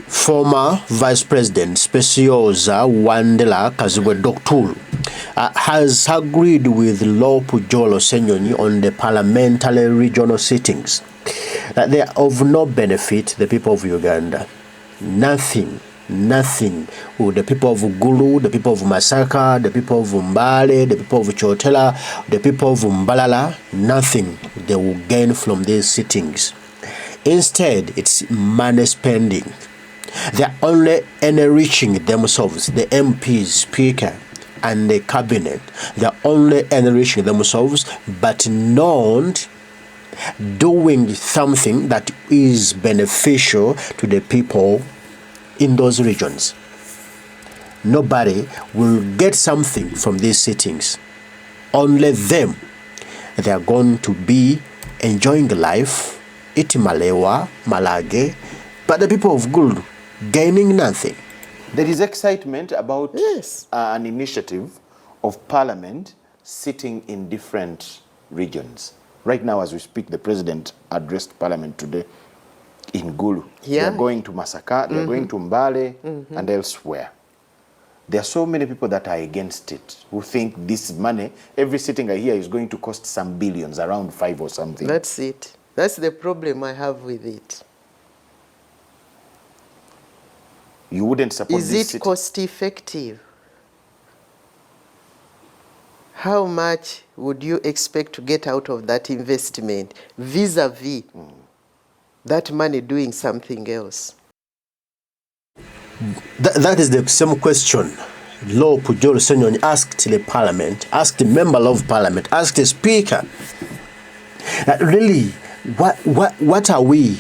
Former Vice President Specioza Wandera Kazibwe Doctor has agreed with LOP Ssenyonyi on the parliamentary regional sittings. That they are of no benefit the people of Uganda. Nothing with the people of Gulu, the people of Masaka, the people of Mbale, the people of Chotela, the people of Mbalala, nothing they will gain from these sittings. Instead, it's money spending. They're only enriching themselves, the MPs, Speaker, and the Cabinet. They're only enriching themselves, but not doing something that is beneficial to the people in those regions. Nobody will get something from these sittings. Only them. They are going to be enjoying life, eating malewa, malage, but the people of Gulu gaining nothing. There is excitement about an initiative of Parliament sitting in different regions. Right now, as we speak, the President addressed Parliament today in Gulu. They are going to Masaka, they are going to Mbale, and elsewhere. There are so many people that are against it, who think this money, every sitting here is going to cost some billions, around 5 or something. That's it. That's the problem I have with it. You wouldn't support this Is it cost effective? How much would you expect to get out of that investment vis-a-vis that money doing something else? That is the same question LOP Ssenyonyi asked the Parliament, asked the Member of Parliament, asked the Speaker. Really, what are we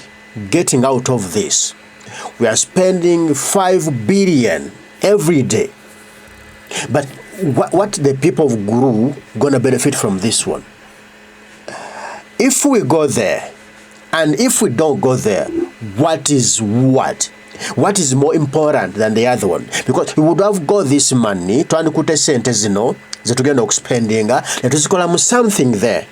getting out of this? We are spending 5 billion every day. But what the people of Gulu gonna benefit from this one? If we go there, and if we don't go there, what is what? What is more important than the other one? Because we would have got this money, twandikute sente zino zetugenda okuspendinga, netuzikolamu something there.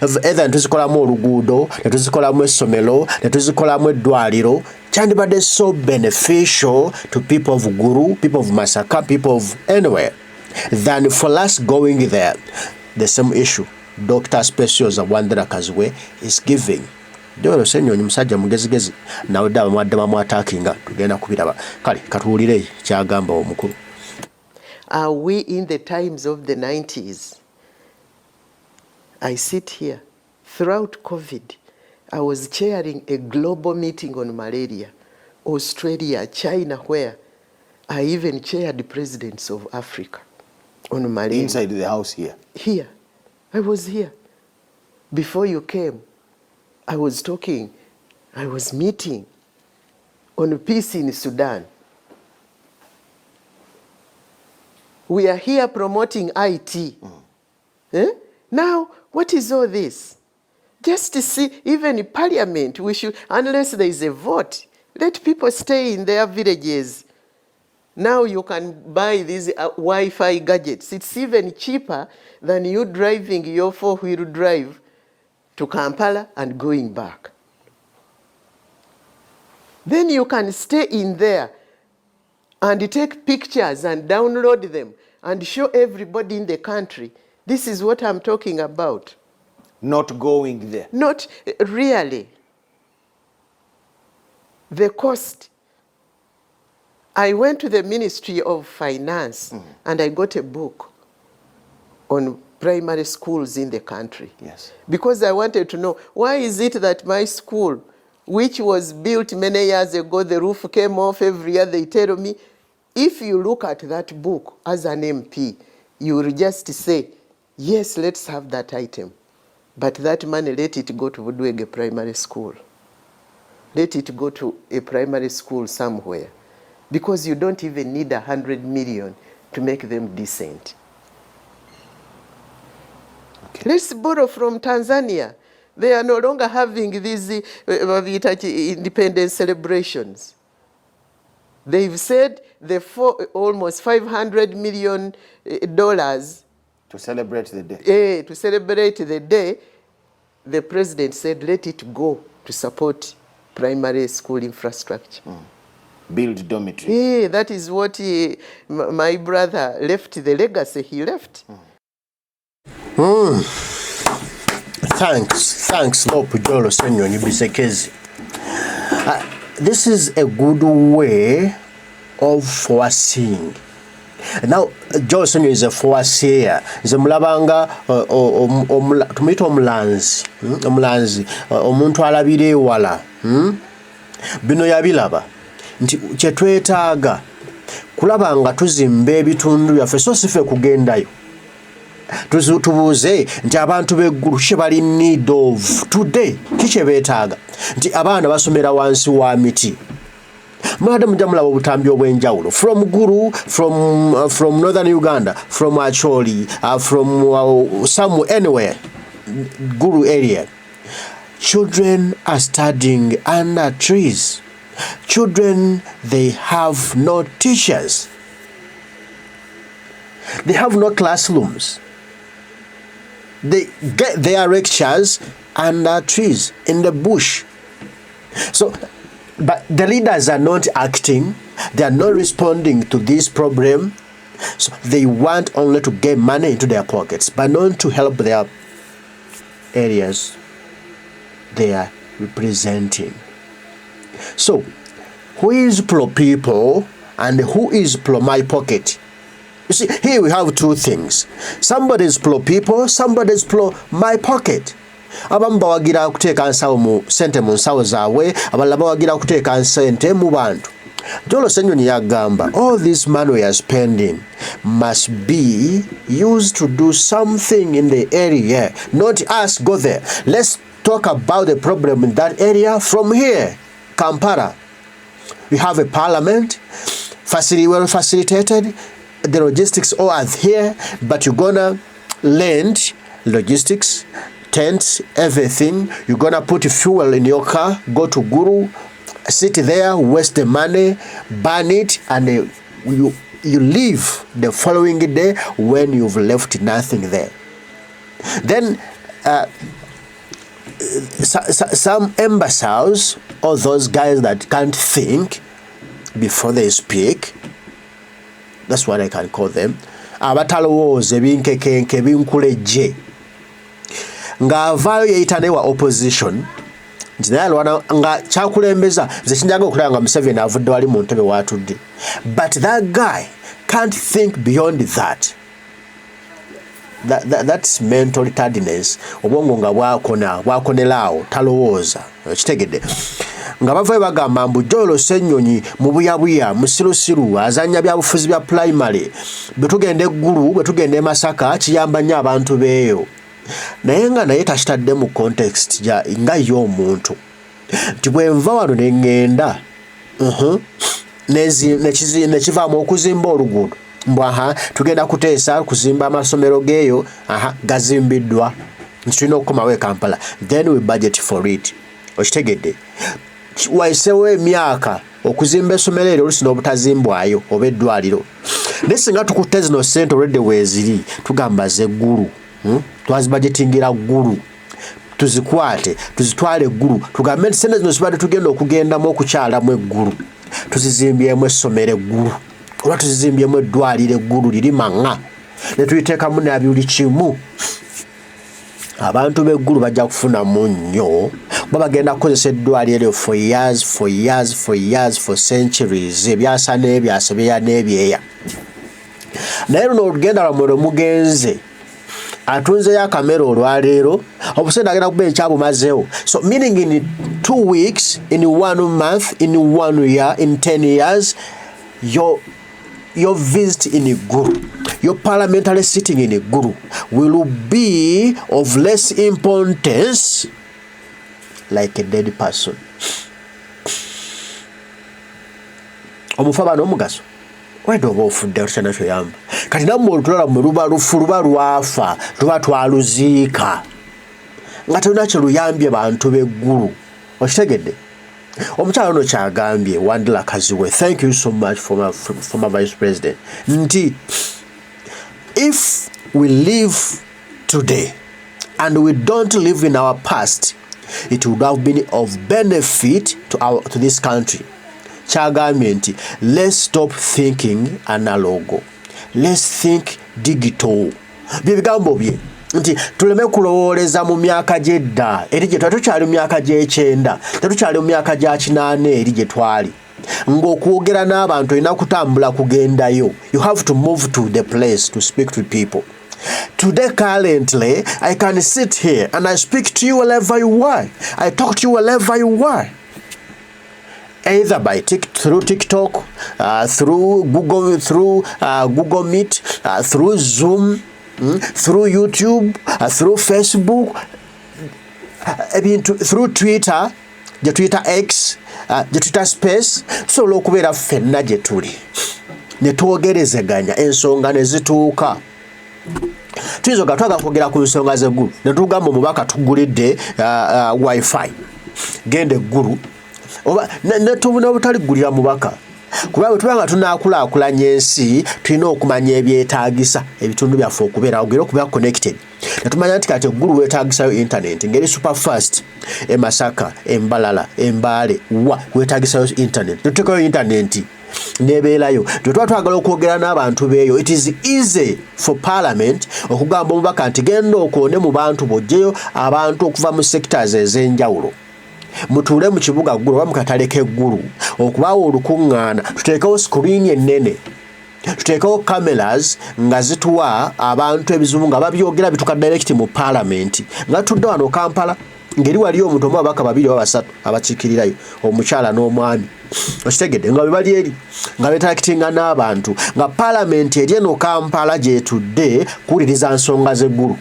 Either netuzikolamu oluguudo, netuzikolamu essomero, netuzikolamu eddwaliro, kyandibadde so beneficial to people of Gulu, people of Masaka, people of anywhere, than for us going there. The same issue Dr. Specioza Wandera Kazibwe is giving. Dr. Ssenyonyi musajja mugezigezi nawe dda bamwadde attackinga tugenda kubiraba. Kale katuwulire kyagamba omukulu. Are we in the times of the 90s? I sit here. Throughout COVID, I was chairing a global meeting on malaria. Australia, China, where I even chaired the presidents of Africa on malaria. Inside the house here? Here. I was here. Before you came, I was talking, I was meeting on peace in Sudan. We are here promoting IT. Now, what is all this? Just to see, even in Parliament, we should, unless there is a vote, let people stay in their villages. Now you can buy these Wi-Fi gadgets. It's even cheaper than you driving your 4-wheel drive to Kampala and going back. Then you can stay in there and take pictures and download them and show everybody in the country. This is what I'm talking about. Not going there? Not really. The cost. I went to the Ministry of Finance and I got a book on primary schools in the country. Yes. Because I wanted to know, why is it that my school, which was built many years ago, the roof came off every year? They tell me, if you look at that book as an MP, you will just say, yes, let's have that item. But that money, let it go to Budwege Primary School. Let it go to a primary school somewhere. Because you don't even need 100 million to make them decent. Okay. Let's borrow from Tanzania. They are no longer having these independence celebrations. They've said almost $500 million to celebrate the day. To celebrate the day, the president said, let it go to support primary school infrastructure. Build dormitories. Yeah, that is what my brother left, the legacy he left. Thanks, LOP Jolo Ssenyonyi Bisekezi. This is a good way of foreseeing. Now, Jolo Ssenyonyi is a foreseer. Is a mulabanga tumita omulanzi omuntu alabire wala. Bino yabilaba nti kye twetaaga kulaba nga tuzimba ebitundu byaffe so sife kugendayo. Tubuuze nti abantu b'eggulu kye bali need of today kikye beetaaga nti abaana basomera wansi wa miti. Mwade mujja mulaba obutambi obw'enjawulo from Gulu, from northern Uganda, from Acholi, from somewhere, anywhere, Gulu area. Children are studying under trees. Children, they have no teachers. They have no classrooms. They get their lectures under trees in the bush. So, but the leaders are not acting. They are not responding to this problem. So they want only to get money into their pockets, but not to help their areas they are representing. So, who is pro people and who is pro my pocket? You see, here we have two things. Somebody is pro people, somebody is pro my pocket. Abamu bawagira kuteeka nsawo mu sente mu nsawo zaabwe, abalala bawagira kuteeka nsente mu bantu. Jolo Ssenyonyi yagamba, all this money we are spending must be used to do something in the area, not us go there. Let's talk about the problem in that area from here. Kampala, we have a parliament, well facilitated, the logistics all are here, but you're gonna lend logistics, tents, everything. You're gonna put fuel in your car, go to Guru, sit there, waste the money, burn it, and you leave the following day when you've left nothing there. Then some imbeciles, or those guys that can't think before they speak, that's what I can call them, abatalowooza ebinkekenke binkulejje nga avaayo yeyita ne wa opposition nti naye alwana nga kyakulembeza nze kinjaga okulaba nga Museveni avudde wali mu ntebe w'atudde, but that guy can't think beyond that. That's mental retardedness. Obwongo nga bwakonelaawo talowooza kitegedde nga bavayo bagamba mbu Jolo Ssenyonyi mu buyabuya musirusiru azanya byabufuzi bya primary bwetugenda eggulu bwetugenda e Masaka kiyamba nnyo abantu beeyo, naye nga naye takitadde mu context nga yo omuntu nti bwenva wano ne ŋŋenda nekivaamu okuzimba oluguudo mbu tugenda kuteesa kuzimba amasomero geeyo gazimbiddwa nti tulina okukomawo e Kampala, then we budget for it. Okitegedde waisewo emyaka okuzimba essomero eryo olusi n'obutazimbwayo oba eddwaliro, naye singa tukutte zino ssente olwedde weeziri tugamba z'eggulu, twazibajetingira ggulu, tuzikwate tuzitwale eggulu, tugambe nti ssente zino zibadde tugenda okugendamu okukyalamu eggulu, tuzizimbyemu essomero eggulu oba tuzizimbyemu eddwaliro eggulu liri maŋŋa ne tuyiteekamu na buli kimu. Abantu b'eggulu bajja kufunamu nnyo kuba bagenda kukozesa eddwaliro for years, for centuries, ebyasa n'ebyasa byeya n'ebyeya. Naye luno olugenda lwammwe lwe mugenze atunzeyo akamera olwaleero obusente agenda kuba ekyabumazeewo. So meaning in 2 weeks, in 1 month, in 1 year, in 10 years, your visit in Gulu, your parliamentary sitting in Gulu will be of less importance like a dead person. Omufa bano omugaso wedde oba ofudde tukyana kyoyamba kati nammwe olutulala mmwe luba lufu luba lwafa tuba twaluziika nga tolina kye luyambye bantu b'eggulu. Okitegedde? Omukyala ono kyagambye Wandera Kazibwe, thank you so much former Vice President, nti if we live today and we don't live in our past, it would have been of benefit to this country. Kyagambye nti let's stop thinking analog, let's think digital. Bibigambo bye nti tuleme kulowooleza mu myaka gy'edda eri gye tukyali mu myaka gy'ekyenda, tetukyali mu myaka gya kinaana eri gye twali ng'okwogera n'abantu olina kutambula kugendayo. You have to move to the place to speak to people. Today, currently, I can sit here and I speak to you wherever you are. I talk to you wherever you are. Either through TikTok, through Google Meet, through Zoom, through YouTube, through Facebook, through Twitter, the Twitter X, the Twitter Space. So okubeera ffenna gye tuli ne twogerezeganya ensonga ne zituuka. Tuyinza ogatwaga kwogera ku nsonga z'eggulu ne tugamba omubaka tugulidde wifi genda eggulu oba n'obutaligulira mubaka, kuba bwe tuba nga tunaakulaakulanya ensi tulina okumanya ebyetaagisa ebitundu byaffe okubeera connected. Ne tumanya nti kati eggulu weetaagisayo internet ngeri super fast e Masaka, e Mbalala, e Mbale weetaagisayo internet. Tuteekayo internet nebeerayo. Tuba twagala okwogera n'abantu beeyo. It is easy for parliament okugamba omubaka nti genda okoone mu bantu bojjeyo abantu okuva mu sectors ez'enjawulo. Mutuule mu kibuga ggulu oba mu katale k'eggulu okubaawo olukuŋŋaana, tuteekawo screen ennene, tuteekawo cameras nga zituwa abantu ebizibu nga babyogera bituka direct mu parliament nga tudde wano Kampala ngeri wali omuntu omu abaka babiri oba basatu abakiikirirayo, omukyala n'omwami okitegedde nga bali eri nga beetarakitinga n'abantu nga parliament eri eno Kampala gyetudde kuwuliriza nsonga z'eggulu.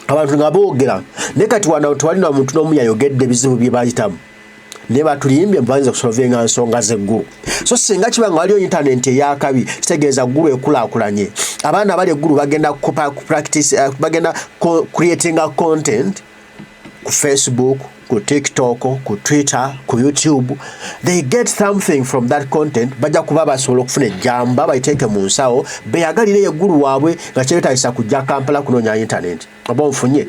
Abantu nga boogera naye kati wano tewalina muntu n'omu yayogedde ebizibu bye bayitamu ne batulimbye mbanza kusolvinga nsonga z'eggulu. So singa kiba nga waliyo internet eyakabi kitegeeza ggulu ekulaakulanye. Abaana abali eggulu bagenda bagenda creating a content ku Facebook, ku TikTok, ku Twitter, ku YouTube. They get something from that content. Bajja kuba basobola okufuna ejjamba bayiteeke mu nsawo beyagalire eggulu waabwe nga kyetaagisa kujja Kampala kunoonya internet. Oba nfunye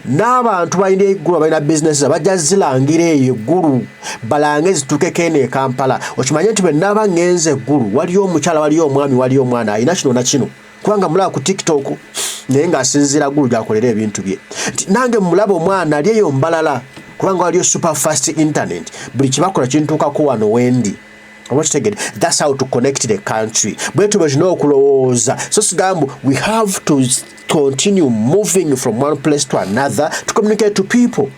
n'abantu balina eggulu balina business bajja zilangira eyo eggulu balange zituukeko eno e Kampala. Okimanye nti bwe nnaaba ngenze eggulu waliyo omukyala, waliyo omwami, waliyo omwana alina kino na kino kubanga mulaba ku TikTok naye ng'asinziira ggulu gy'akolera ebintu bye. Nange mulaba omwana ali eyo Mbalala kubanga waliyo super fast internet, buli kibakola kintuukako wano wendi. That's how to connect the country. Bwe tuba tulina okulowooza. So sigambo we have to continue moving from one place to another to communicate to people.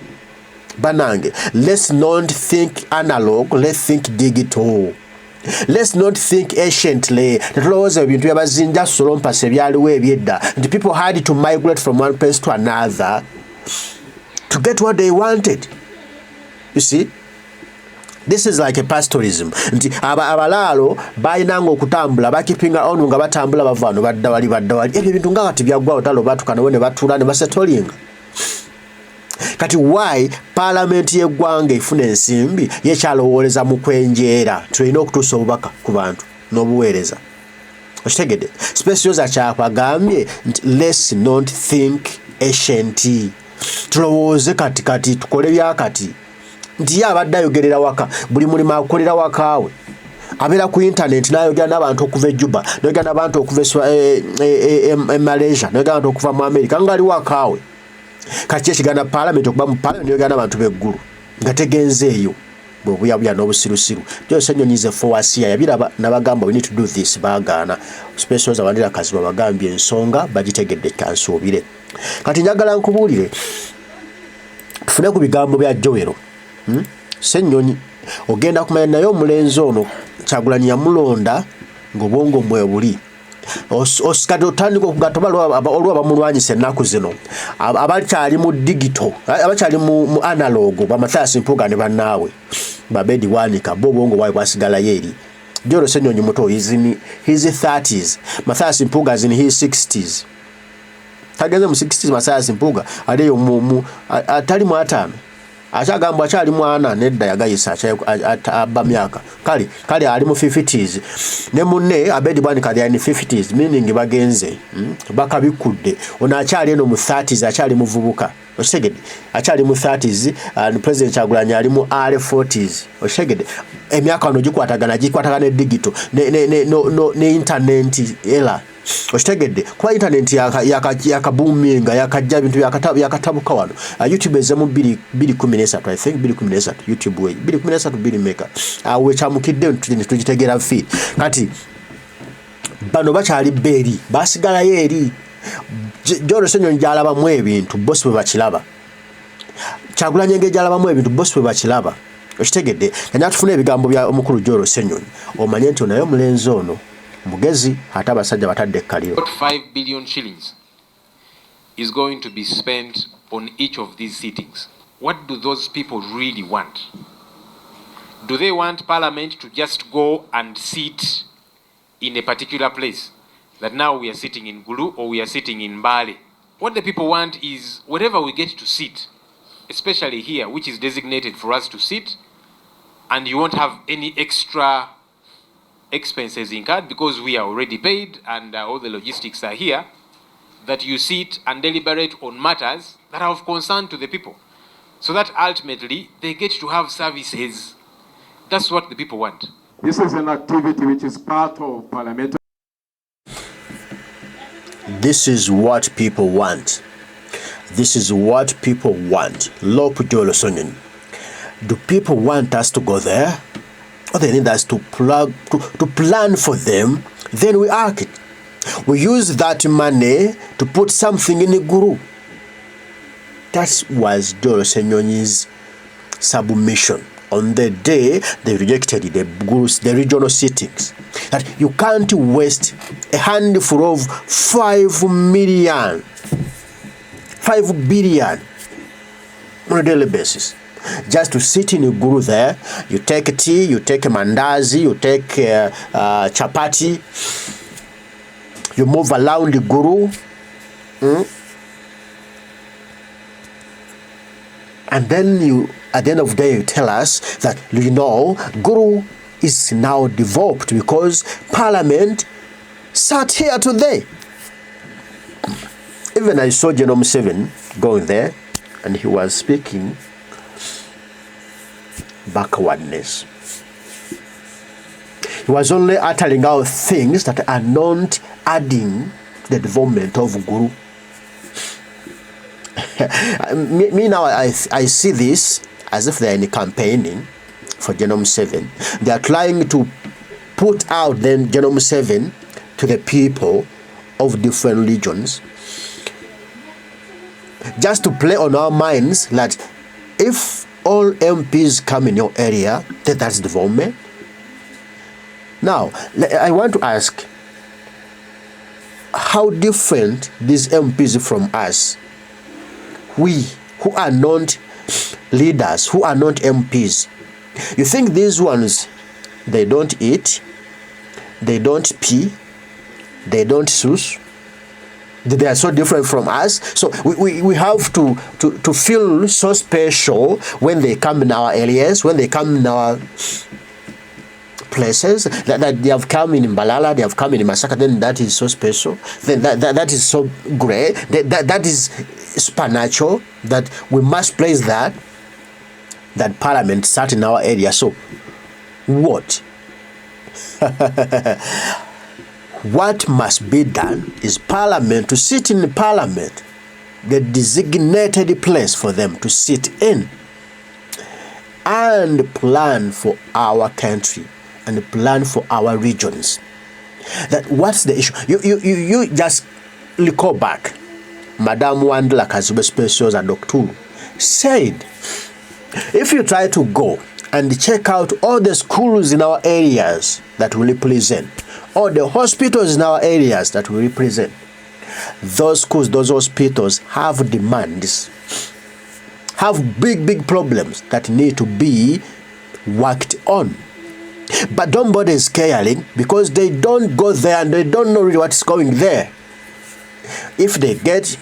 Banange, let's not think analog, let's think digital. Let's not think anciently. Tetulowooza ebintu byabazinja solompasa ebyaliwo ebyedda. The people had to migrate from one place to another to get what they wanted. You see? This is like a pastoralism. Nti abalaalo bayinanga okutambula bakipinga onu nga batambula bavano badda wali ebyo bintu nga kati byaggwawo talo batukana ne batuula ne basetolinga. Kati why parliament y'eggwanga efuna ensimbi yekyalowooleza mu kwenjeera tulina okutuusa obubaka ku bantu n'obuweereza. Okitegedde specioza kyapagambye nti let's not think ancient. Tulowooze kati tukole byakati nti ye abadde ayogerera waka buli mulimu akolera wakaawe abeera ku internet n'ayogera n'abantu okuva e Juba n'ayogera n'abantu okuva e Malaysia n'ayogera n'abantu okuva mu America nga ali wakaawe. Kati ekigana parliament okuba mu parliament n'ayogera n'abantu b'eggulu nga tegenzeeyo bwebuyabuya n'obusirusiru. Ssenyonyi ze Fowasia yabiraba n'abagamba we need to do this baagaana. Specials Wandera Kazibwe bagambye ensonga bagitegedde kansuubire. Kati njagala nkubuulire tufune ku bigambo bya Joero. Ssenyonyi ogenda kumanya naye omulenzi ono Kyagulanyi yamulonda ng'obwongo mwe buli. Osikati otandika okugatoba olwo abamulwanyisa ennaku zino abakyali mu digital abakyali mu analog Mathias Mpuuga ne bannaawe Babedi Wanika bo obwongo bwawe bwasigalayo eri. Joero Ssenyonyi muto his 30s, Mathias Mpuuga is in his 60s. Tagenze mu 60s Mathias Mpuuga aliyo atali mu ataano akyagamba akyali mwana nedda yagayisa abba myaka kale ali mu 50s ne munne Abedi Bwani kali ali 50s meaning bagenze bakabikudde ono akyali eno mu 30s akyali muvubuka okitegedde akyali mu 30s and President Kyagulanyi ali mu early 40s okitegedde emyaka ono gikwatagana ne digital ne internet era okitegedde kuba internet yakaboominga yakajja bintu yakatabuka wano YouTube ezemu 2013 I think 2013 YouTube we 2013 meka awe kyamukidde tugitegeera feed kati bano bakyali beri basigalayo eri Jolo Ssenyonyi gyalabamu ebintu bosi bwe bakiraba Kyagulanyi engeri gyalabamu ebintu bosi bwe bakiraba okitegedde kanya tufuna ebigambo bya omukulu Jolo Ssenyonyi omanye nti onayo mulenzi ono mugezi ate abasajja batadde ekkaliro. 5 billion shillings is going to be spent on each of these sittings. What do those people really want? Do they want Parliament to just go and sit in a particular place? That now we are sitting in Gulu or we are sitting in Mbale. What the people want is wherever we get to sit, especially here, which is designated for us to sit, and you won't have any extra expenses incurred because we are already paid and all the logistics are here, that you sit and deliberate on matters that are of concern to the people, so that ultimately they get to have services. That's what the people want. This is an activity which is part of parliamentary. This is what people want. This is what people want. LOP Jolo Ssenyonyi. Do people want us to go there? Or they need us to plan for them? Then we act it. We use that money to put something in the Guru. That was Jolo Ssenyonyi's submission on the day they rejected the Gurus, the regional sittings. That you can't waste a handful of 5 billion on a daily basis just to sit in a Guru there. You take tea, you take mandazi, you take chapati, you move around the Guru, and then you, at the end of the day, you tell us that, you know, Guru is now devolved because Parliament sat here today. Even I saw Genome 7 going there, and he was speaking backwardness. He was only uttering out things that are not adding the development of Guru. me now, I see this as if they are in campaigning for Genome 7. They are trying to put out then Genome 7 to the people of different regions, just to play on our minds that if all MPs come in your area, then that's development. Now, I want to ask, how different these MPs from us? We who are not leaders, who are not MPs. You think these ones, they don't eat, they don't pee, they don't sus? They are so different from us. So we have to feel so special when they come in our areas, when they come in our places, that they have come in Mbalala, they have come in Masaka, then that is so special. Then that is so great. That is supernatural, that we must place that Parliament sat in our area. So what? What must be done is Parliament to sit in the Parliament, the designated place for them to sit in, and plan for our country and plan for our regions. That what's the issue? You just recall back. Madam Wandera Kazibwe Specials and Dr. said, if you try to go and check out all the schools in our areas that we represent, all the hospitals in our areas that we represent, those schools, those hospitals have demands, have big problems that need to be worked on. But nobody is caring because they don't go there and they don't know really what's going there. If they get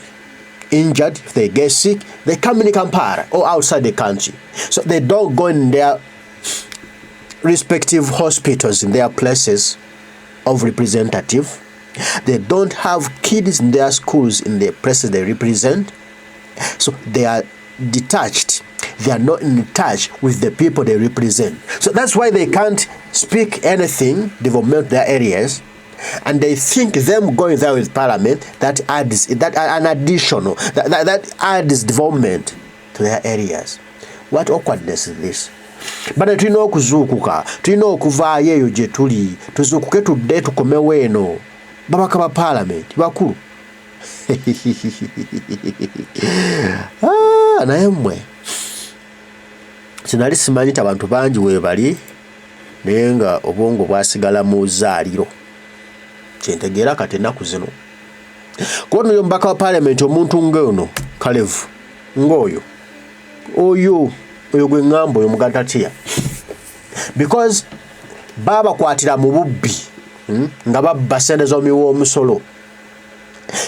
injured, if they get sick, they come in Kampala or outside the country. So they don't go in their respective hospitals in their places of representative. They don't have kids in their schools in the places they represent. So they are detached. They are not in touch with the people they represent. So that's why they can't speak anything, development their areas, and they think them going there with parliament that adds an additional that adds development to their areas. What awkwardness is this? But tulina okuzuukuka, tulina okuvaayo eyo gye tuli, tuzuukuke tudde tukomewo eno. Babaka ba parliament bakulu. Naye mmwe sinali simanyi nti abantu bangi weebali naye nga obwongo bwasigala mu zzaaliro. Kyentegeera kati ennaku zino kuba oyo mubaka wa parliament omuntu ng'ono Kalevu ng'oyo oyo gwe ŋŋamba oyo mugatatiya because baabakwatira mu bubbi nga babba ssente z'omiwa omusolo.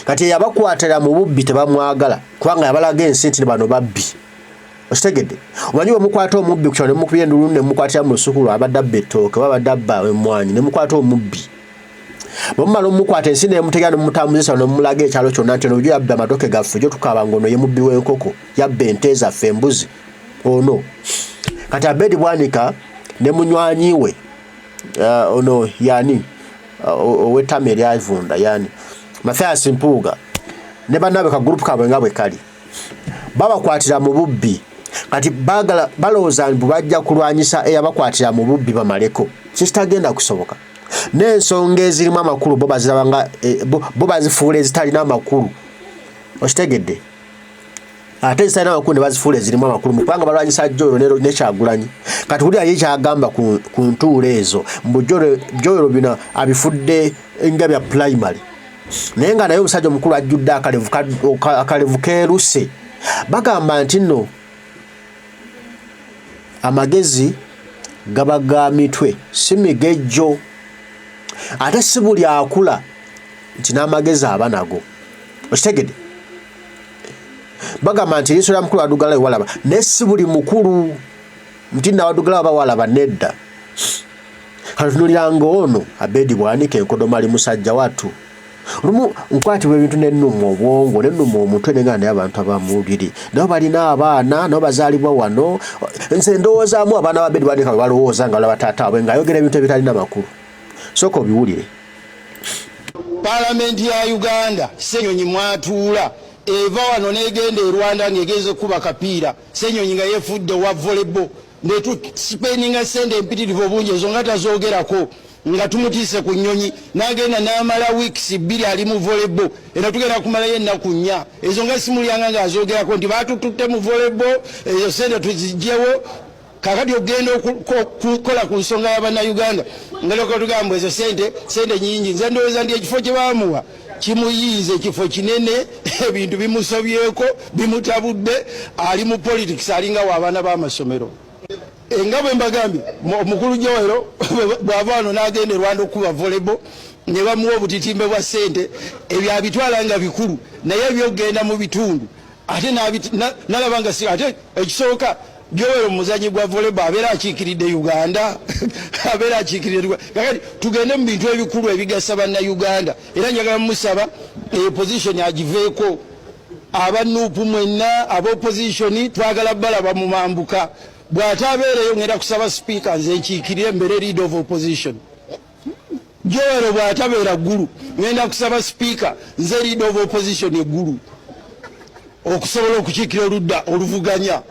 Kati eyabakwatira mu bubbi tebamwagala kubanga yabalaga ensi nti bano babbi. Okitegedde? Omanyi bwe mukwata omubbi ku kyalo ne mukubya endulu ne mukwatira mu lusuku abadde abba ettooke oba abadde abba emmwanyi ne mukwata omubbi. Bwe mumala omukwata ensi ne mutegera ne mutambuzisa ne mulaga ekyalo kyonna nti ono yabba amatoke gaffe gyo tukaaba ng'ono ye mubbi w'enkoko yabba ente zaffe embuzi ono. Kati Abedi Bwanika ne munywanyi we ono yani ow'ettama eryavunda yani Mathias Mpuuga ne bannabe ka group kaabwe nga bwe kali babakwatira mu bubbi. Kati balowooza nti bajja kulwanyisa eyabakwatira mu bubbi bamaleko. Kitagenda kusoboka. N'ensonga ezirimu amakulu bo baziraba nga bo bazifuula ezitalina amakulu. Okitegedde? Ate ezitalina amakulu ne bazifuula ezirimu amakulu mu kubanga balwanyisa Joero ne Kyagulanyi. Kati wulira ye kyagamba ku ntuulo ezo mbu Joero bino abifudde nga bya primary. Naye nga naye omusajja omukulu ajjudde akalevu keeruse. Bagamba nti nno amagezi gaba ga mitwe si migejjo. Ate si buli akula nti n'amagezi aba nago. Okitegedde? Bagamba nti liiso lya mukulu addugala walaba naye si buli mukulu nti nawaddugala aba walaba nedda. Kati tunuliranga ono Abedi Bwanika enkodoma ali musajja wattu. Lumu nkwatibwa ebintu n'ennuma obwongo n'ennuma omutwe ne nga naye abantu abamuwuliri nabo balina abaana nabo bazaalibwa wano. Nze ndowoozaamu abaana ba Abedi Bwanika bwe balowooza nga olaba taata waabwe ng'ayogera ebintu ebitalina makulu. Sooka obiwulire. Parliament ya Uganda Ssenyonyi mwatuula eva wano n'egenda e Rwanda ng'egenze kuba kapiira Ssenyonyi nga yeefudde wa volleyball netusipeninga sente empitirivu obungi ezo nga tazoogerako nga tumutiise ku nnyonyi n'agenda n'amala weeks 2 ali mu volleyball era tugenda kumalayo ennaku 4 ezo nga simulyanga ng'azoogerako nti baatututte mu volleyball ezo sente tuzigyewo. Kakati ogenda okukola ku nsonga y'Abannayuganda nga loko tugamba ezo sente nyingi. Nze ndowooza nti ekifo kye baamuwa kimuyiize ekifo kinene ebintu bimusobyeko bimutabudde ali mu politics alinga w'abaana b'amasomero. Nga bwe mbagambye omukulu Joero bw'ava wano n'agenda e Rwanda okuba volleyball ne bamuwa obutitimbe bwa sente ebyo abitwala nga bikulu naye ebyogenda mu bitundu ate n'alaba nga ate ekisooka Joero muzanyi gwa volleyball abeera akiikiridde Uganda abeera akiikiridde kakati tugende mu bintu ebikulu ebigasa bannayuganda era njagala musaba position agiveeko abanuupu mwenna ab'opposition twagala balaba mu mambuka bw'ate abeereyo ngenda kusaba speaker nze nkiikirire mbere leader of opposition. Joero bw'ate abeera ggulu ngenda kusaba speaker nze leader of opposition eggulu okusobola okukiikira oludda oluvuganya.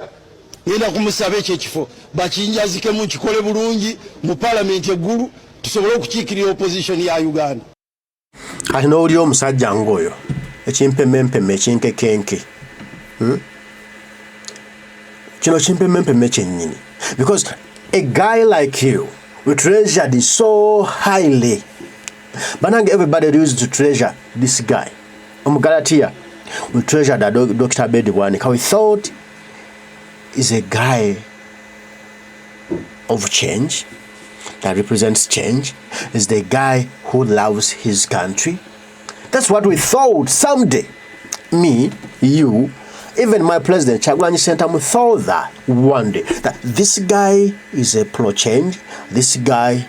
Ngenda kumusaba ekyo ekifo bakinjazikemu nkikole bulungi mu parliament eggulu tusobole okukiikirira opposition ya Uganda. Kati n'owulira omusajja ng'oyo ekimpemmempemme ekinkekenke kino kimpemmempemme kyennyini because a guy like you we treasured so highly. Banange everybody used to treasure this guy. Omugalatiya we treasured Dr. Abedi Bwanika. We thought is a guy of change that represents change, is the guy who loves his country. That's what we thought someday me, you, even my president, Kyagulanyi Ssentamu, thought that one day, that this guy is a pro-change, this guy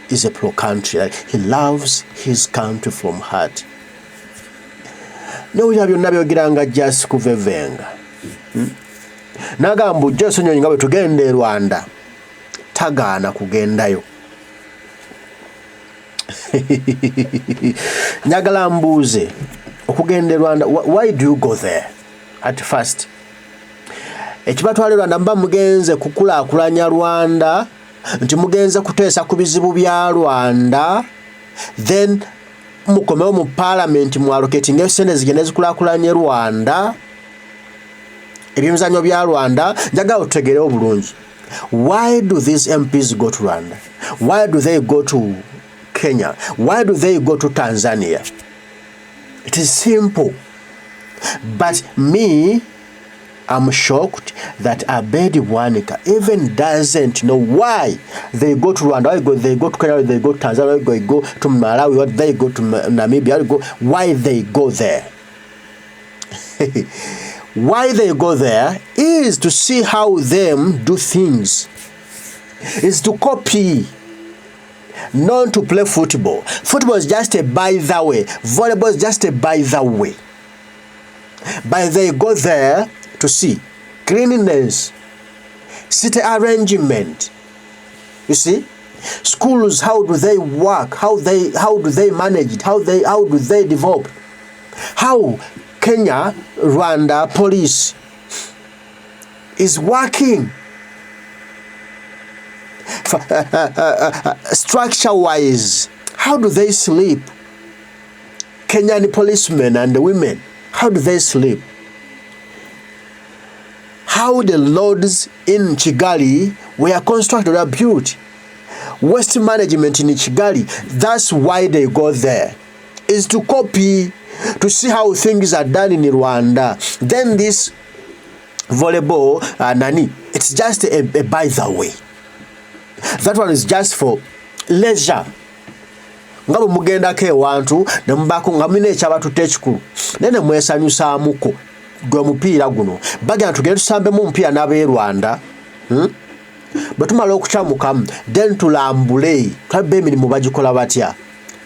is a pro-country, like he loves his country from heart. Newulira byonna byogera just kuvevenga. Nagamba ujja Ssenyonyi nga bwe tugenda e Rwanda tagaana kugendayo. Njagala mbuuze okugenda e Rwanda, why do you go there at first? Ekibatwala Rwanda mba mugenze kukulaakulanya Rwanda, nti mugenze kuteesa ku bizibu bya Rwanda, then mukomewo mu parliament mu allocating esente zigenda zikulaakulanya Rwanda, ebyemizannyo bya Rwanda. Njagala otutegerewo bulungi. Why do these MPs go to Rwanda? Why do they go to Kenya? Why do they go to Tanzania? It is simple. But me, I'm shocked that Abedi Bwanika even doesn't know why they go to Rwanda, why they go to Kenya, why they go to Tanzania, why they go to Malawi, why they go to Namibia, why they go there. Why they go there is to see how them do things. Is to copy, not to play football. Football is just a by the way. Volleyball is just a by the way. But they go there to see cleanliness, city arrangement. You see, schools, how do they work? How do they manage it? How do they develop? How Kenya, Rwanda police is working structure-wise. How do they sleep? Kenyan policemen and the women, how do they sleep? How the roads in Kigali were constructed or built. Waste management in Kigali, that's why they go there, is to copy, to see how things are done in Rwanda. Then this volleyball, Nani, it's just a by the way. That one is just for leisure. Ngabo mugenda ke wantu ne mbako ngamine ekyabatu tekikulu nene mwesanyusa muko gwe mupiira guno bagenda tugenda tusambe mu mpira n'abe Rwanda batumala okucamukamu then tulambule twabe emirimu bagikola batya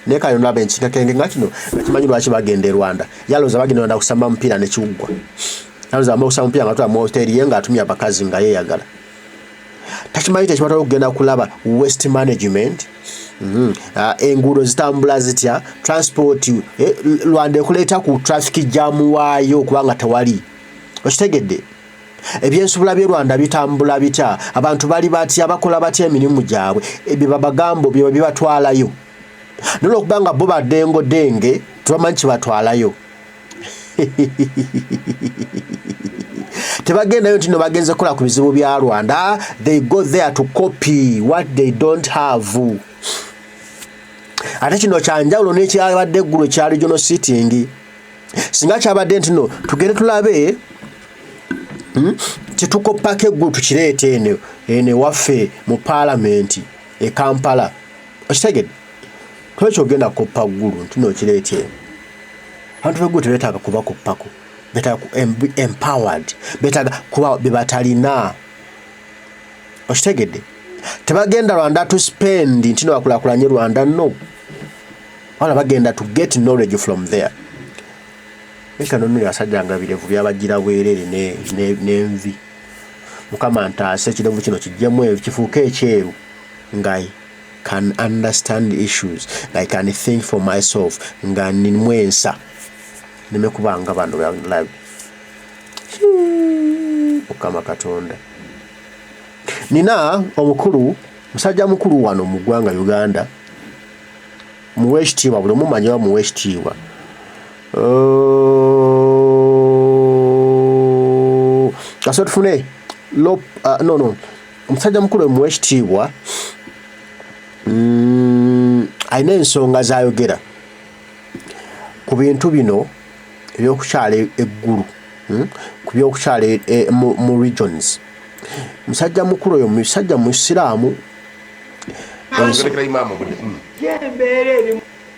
ne kayo nabe nchika kenge ngakino nakimanyi lwaki bagenda e Rwanda yaloza bagenda kusamba mpira ne kiugwa yaloza amusamba mpira ngatwa mu hotel yenga atumya bakazi nga yeyagala takimanyi tekibatawo kugenda kulaba waste management. Enguudo zitambula zitya transport Rwanda ekuleeta ku traffic jam waayo kubanga tewali okitegedde ebyensobola by'e Rwanda bitambula bitya abantu bali batya bakola batya emirimu gyabwe ebyo babagambo bye bibatwalayo n'olwokubanga bo baddengo denge tubamanyi kibatwalayo tebagendayo nti no bagenze kola ku bizibu bya Rwanda. They go there to copy what they don't have. Ate kino kyanjawulo n'ekyabadde eggulu kya regional sitting. Singa kyabadde nti no tugende tulabe kyetukopako eggulu tukireete ene waffe mu parliament e Kampala. Okitegedde twekyogenda koppa ggulu nti no kireete abantu beggulu tebeetaaga kuba koppako, beetaaga empowered, beetaaga kuba bebatalina. Okitegedde tebagenda Rwanda to spend nti no bakulaakulanye Rwanda, no. Wala bagenda to get knowledge from there. Eka nonno yasajjanga birevu byabagira bwerere n'envi. Mukama ntaase ekirevu kino kijjemu kifuuke ekyeru nga can understand issues, I can think for myself, nga nimwensa nimekubanga bano live. Mukama Katonda. Nina omukulu, musajja mukulu wano mu ggwanga Uganda, muwekitiibwa, buli mumanyi wa muwekitiibwa. Kaso tufune LOP, no, omusajja mukulu muwekitiibwa alina ensonga z'ayogera ku bintu bino ebyokukyala eggulu, ku byokukyala mu regions. Musajja mukulu oyo musajja musiraamu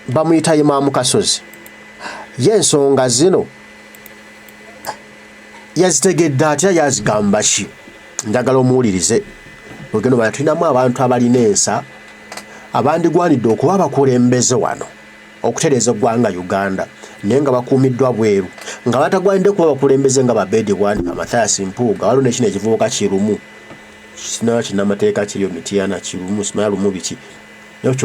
bamuyita Imaamu Kasozi. Ye ensonga zino yazitegedde atya yazigamba ki njagala omuwulirize ogendo batulinamu abantu abalina ensa abandigwanidde okuba abakulembeze wano okutereeza eggwanga Uganda naye nga bakuumiddwa bweru nga batagwanidde kuba bakulembeze nga Babedi Wani Mathias Mpuuga waliwo nekino ekivubuka kirumu sinaba kinnamateeka kiriyo Mityana kirumu simanya lumu biki naye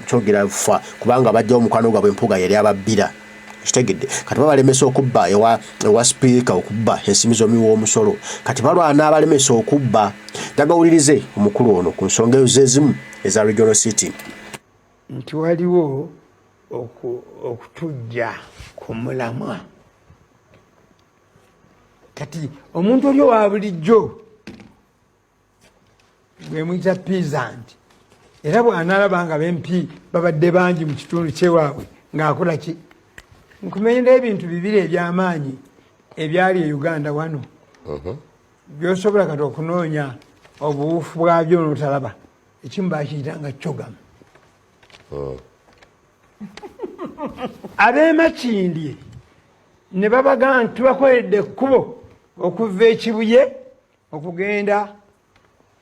kyogera fa kubanga bajja omukwano gwabwe Mpuuga yali ababbira kitegedde kati babalemesa okubba ewa speaker okubba ensimizo miw'omusolo kati balwana abalemesa okubba tagawulirize omukulu ono ku nsonga ezimu eza regional city nti waliwo okutujja ku mulamwa kati omuntu oli owa bulijjo gwe muyita peasant era bw'anaalaba nga b'empi babadde bangi mu kitundu kyewaabwe ng'akola ki nkumenyera ebintu bibiri eby'amaanyi ebyali e Uganda wano by'osobola kati okunoonya obuwufu bwabyo n'otalaba ekimu bakiyitanga kyogamu ab'emakindye ne babaga nti tubakoledde ekkubo okuva ekibuye okugenda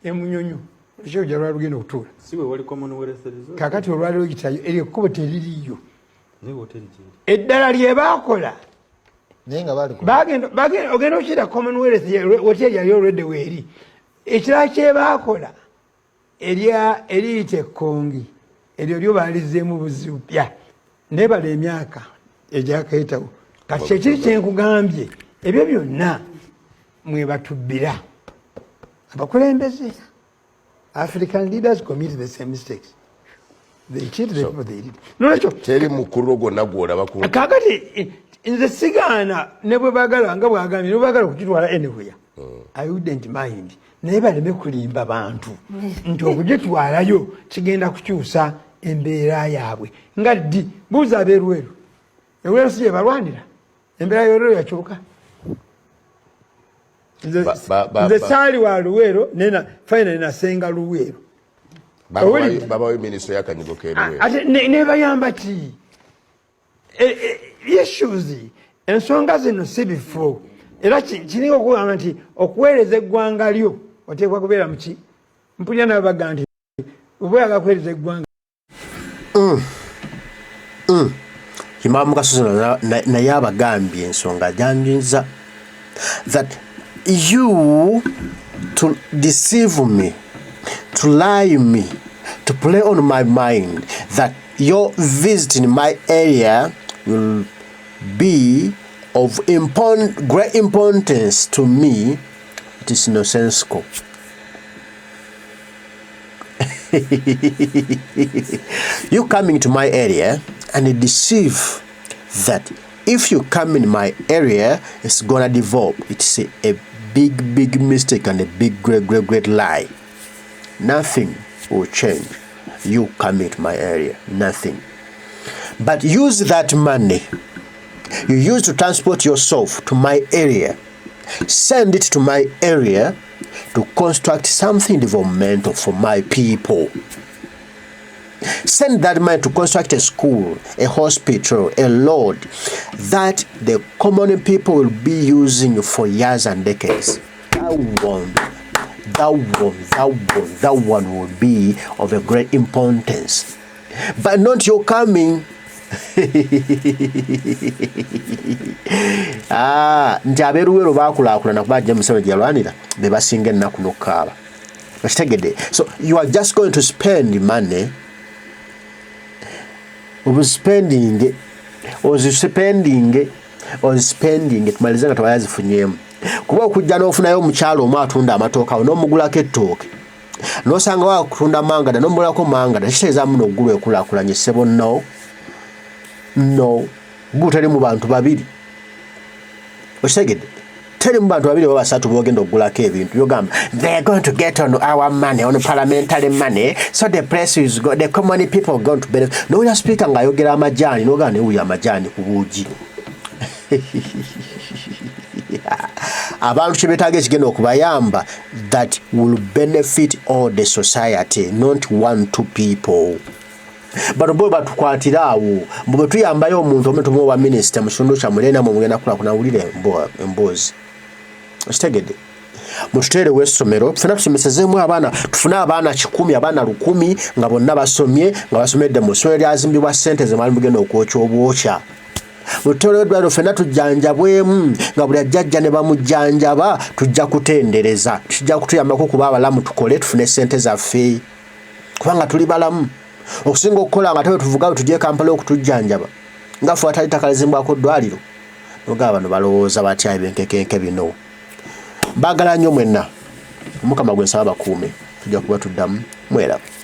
emunyonyo ekyo gye lwali lugenda okutuula kakati olwali lugitayo eryo ekkubo teririyo eddala lye baakola ogenda okiyita commonwealth woteri yali olwedde weeri ekirala kye baakola eriyita ekkongi eryo lyo baalizeemu buzibu pya nebala emyaka egyakayitawo kati kyekiri kyenkugambye ebyo byonna mwebatubbira abakulembeze African leaders commit the same mistakes. They cheat the people they did. Nolwekyo teri mukulu gwonna gw'olaba ku kakati nze sigaana ne bwe baagala nga bwagambye ne baagala okukitwala anywhere I wouldn't mind naye baleme kulimba bantu nti okugitwalayo kigenda kukyusa embeera yaabwe nga ddi buuza abeerweru eweeru si gye balwanira embeera y'olweru yakyuka nze saali wa Luweero finally nasenga Luweero babawe minisitule y'akanyigo k'eruweero ate ne bayamba ki issues ensonga zino si bifo era kiringa okugamba nti okuweereza eggwanga lyo oteekwa kubeera muki mpulira nabaga nti oba oyagala kuweereza eggwanga Imam Kasozi naye abagambye ensonga janjinza that you to deceive me, to lie me, to play on my mind that your visit in my area will be of great importance to me. It is nonsensical. You coming to my area and deceive that if you come in my area, it's gonna develop. It's a big mistake and a big great lie. Nothing will change. You come to my area, nothing. But use that money you use to transport yourself to my area, send it to my area to construct something developmental for my people. Send that money to construct a school, a hospital, a road that the common people will be using for years and decades. That one will be of a great importance. But not your coming. Nti abeeruweero baakulaakulana kuba ajja Museveni gye yalwanira be basinga ennaku n'okukaaba. Okitegedde? So you are just going to spend money. Spending tumalize nga tebayazifunyeemu kuba okujja n'ofunayo omukyalo omu atunda amatooka awo n'omugulako ettooke n'osanga wakutunda mangada n'omugulako mangada kitegeeza muno oggulu ekulaakulanye ssebo no teri mu bantu babiri okitegedde teri mu bantu babiri oba basatu boogenda oggulako ebintu yogamba they are going to get on our money, on parliamentary money, so the press is the common people are going to benefit. N'owulira speaker ng'ayogera amajaani n'ogamba newulira amajaani ku buugi abantu kye beetaaga ekigenda okubayamba that will benefit all the society, not 1-2 people. Bano bo batukwatira awo mbu bwe tuyambayo omuntu omu tumuwa minisita mu kitundu kyammwe era namwe mugenda kulaakulana wulira emboozi Ostegede mututere w'essomero tufuna tusomesezemu abaana tufuna abaana 100 abaana 100 nga bonna basomye nga basomedde mu ssomero lyazimbibwa ssente ze mwalimu genda okwokya obwokya mututere w'eddwaliro ffenna tujjanjabwemu nga buli ajjajja ne bamujjanjaba tujja kutendereza tujja kutuyambako kuba abalamu tukole tufune ssente zaffe kubanga tuli balamu okusinga okukola nga tawe tuvuga tujje Kampala okutujjanjaba nga ffe atali takalizimbwako ddwaliro noga bano balowooza batya ebyenkekenke bino baagala nnyo mwenna Mukama gwe nsaba bakuume tujja kuba tuddamu mweraba